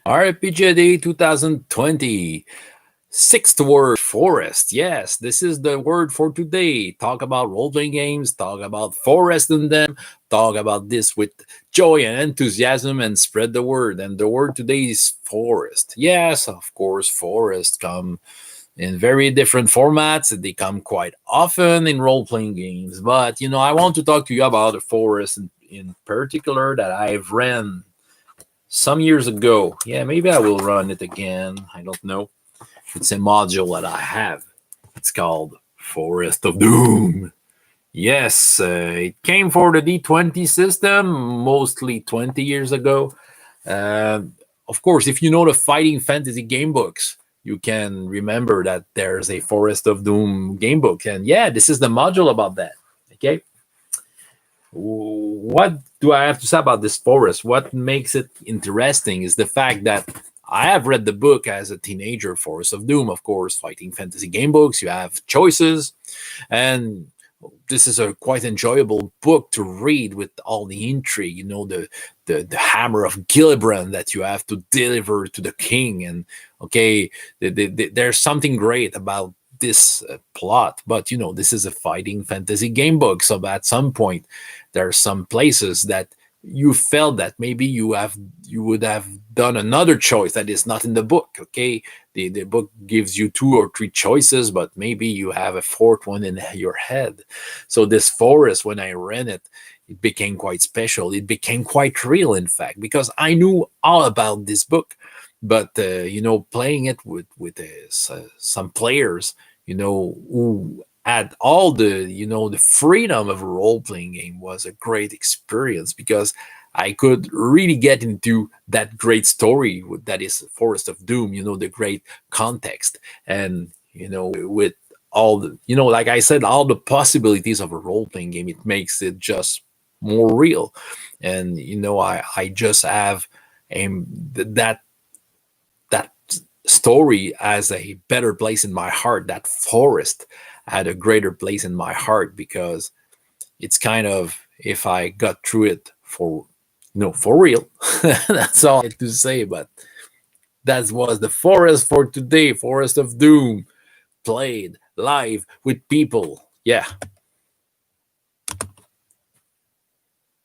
RPGD 2020. Sixth word, forest. Yes, this is the word for today. Talk about role playing games, talk about forest in them, talk about this with joy and enthusiasm and spread the word. And the word today is forest. Yes, of course, forest come in very different formats. They come quite often in role playing games. But, I want to talk to you about a forest in particular that I've ran some years ago. Yeah, maybe I will run it again. I don't know. It's a module that I have. It's called Forest of Doom. Yes, it came for the D20 system mostly 20 years ago. Uh, of course, if you know the fighting fantasy game books, you can remember that there's a Forest of Doom game book. And yeah, this is the module about that. Okay. What do I have to say about this forest? What makes it interesting is the fact that I have read the book as a teenager, Forest of Doom, of course, fighting fantasy game books. You have choices, and this is a quite enjoyable book to read with all the intrigue. The hammer of Gillibrand that you have to deliver to the king, and okay, there's something great about this plot, but this is a fighting fantasy game book, so at some point there are some places that you felt that maybe you would have done another choice that is not in the book. Okay, the book gives you two or three choices, but maybe you have a fourth one in your head. So this forest, when I read it, it became quite special. It became quite real, in fact, because I knew all about this book. But playing it with some players, who had all the freedom of a role playing game was a great experience because I could really get into that great story that is Forest of Doom, the great context. And, with all like I said, all the possibilities of a role playing game, it makes it just more real. And, I just have that that story as a better place in my heart. That forest had a greater place in my heart because it's kind of, if I got through it for real. That's all I had to say. But that was the forest for today. Forest of Doom played live with people. Yeah.